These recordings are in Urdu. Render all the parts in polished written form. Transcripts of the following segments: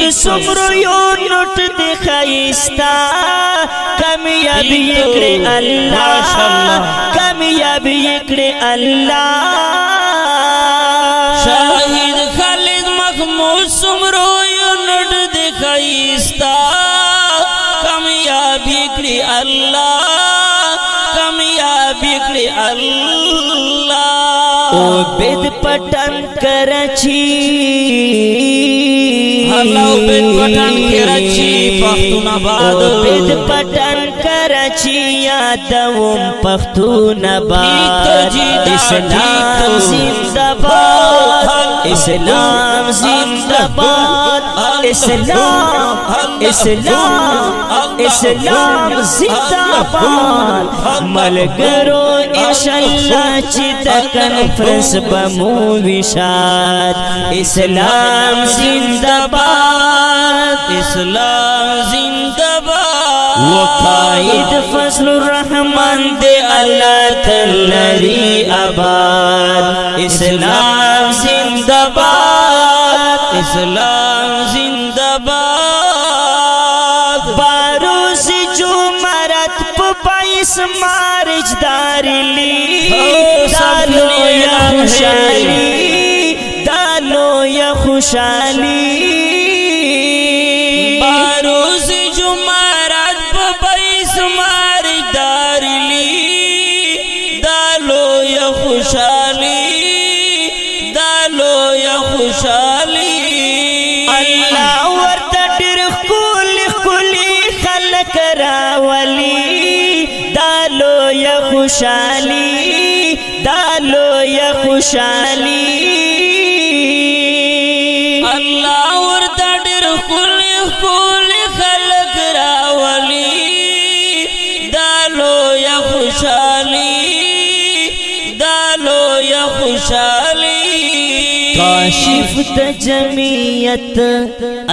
د سمرو یو نوٹ دی خیستا کامیابی کړي الله کامیابی کړي الله شاهد خالد محمود سمرو یو نوٹ دی خیستا کامیابی کړي الله کامیابی کړي الله عبید پٹن کراچی الله عبید پٹن کراچی پختون آباد عبید پٹن کراچی یادوم پختون آباد اسلام زندہ باد اسلام زندہ باد اسلام اسلام اسلام زندہ باد ملګرو انشاءاللہ چې د کنفرنس بمو وشاد اسلام زندہ باد اسلام زندہ باد وقائد فضل الرحمن دے اللہ تلری آباد اسلام زندہ باد اسلام زندہ باد باروز جمعرات پا 22 مارچ داری لی دالو یا خوشحالی دالو یا خوشحالی باروز جمعرات پا 22 مارچ داری لی دالو یا خوشحالی دالو یا خوشحالی اللہ ورطا ڈر خلی خلق راولی دالو یا خوشحالی دالو یا خوشحالی اللہ ورطا ڈر خلی خلق راولی دالو یا خوشحالی دالو یا خوشحالی کاشف د جمعیت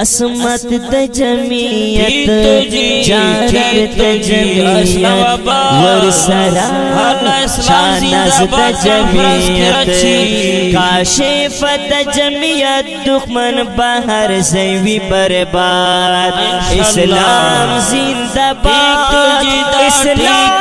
عصمت د جمعیت جانر د جمعیت ورسرا شاناز د جمعیت کاشف د جمعیت دخمن بہر زیوی برباد اسلام زندہ باد اسلام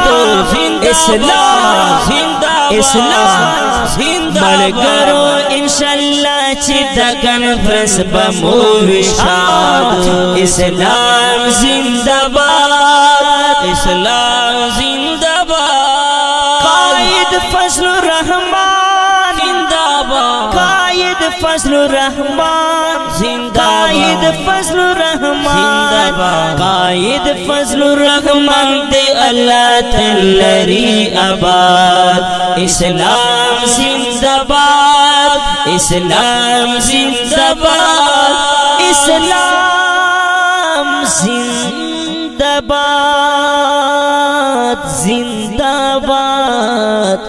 ملګرو انشاءاللہ چې د کنفرنس بمو وشاد اسلام زندہ باد اسلام زندہ باد قائد فضل الرحمن زندہ باد قائد فضل الرحمن زندہ قائد فضل الرحمن قائد فضل الرحمن دے اللہ تلری آباد اسلام زندہ باد اسلام زندہ باد اسلام زندہ باد زندہ باد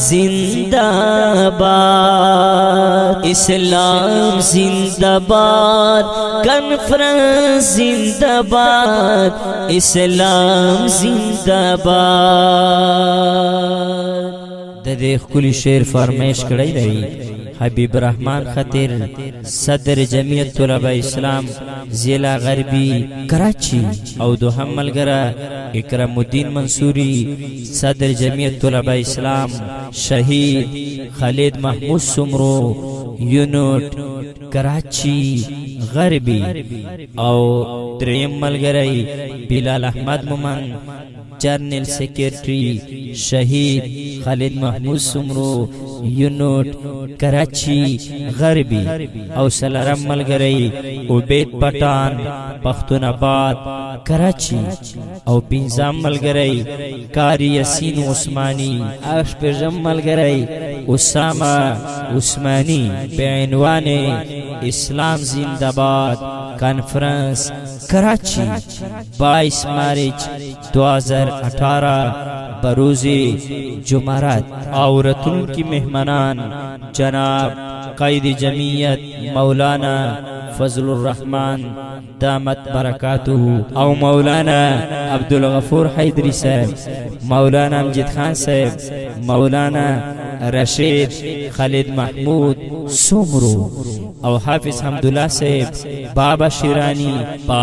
زندہ باد اسلام زندہ باد کنفرنس زندہ باد اسلام زندہ باد د دې خولي شعر فرمایش کړی دی حبیب الرحمن خطر صدر جمعیت طلباء اسلام ضلع غربی کراچی او دوهم ملګری اکرم الدین منصوری صدر جمعیت طلباء اسلام شهید خالد محمود سمرو یونٹ کراچی غربی او دریم ملګری بلال احمد مومن جنرل سیکرٹری شهید خالد محمود سمرو یونٹ کراچی غربی او سلرم ملګری عبید پٹان پختون آباد کراچی او پنځم ملګری کاری یاسین عثمانی شپږم ملګری اسامه عثمانی بعنوان اسلام زندہ باد کانفرنس کراچی 22 مارچ 2018 بروز جمعرات عورتوں کی مہمانان جناب قائد جمعیت مولانا فضل الرحمن دامت برکاتہ او مولانا عبدالغفور حیدری صاحب مولانا امجد خان صاحب مولانا رشید خالد محمود سمرو او حافظ حمدالله صاحب بابا شیرانی په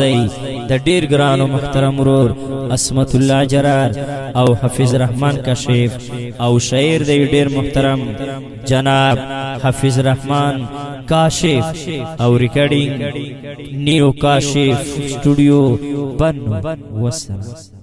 دی د ډیر ګران او محترم ورور عصمت الله جرار او حافظ رحمان کشف او شاعر دی ډیر محترم جناب حافظ رحمان کاشف او ریکارډینګ نیو کاشف سټوډیو بن وسلام.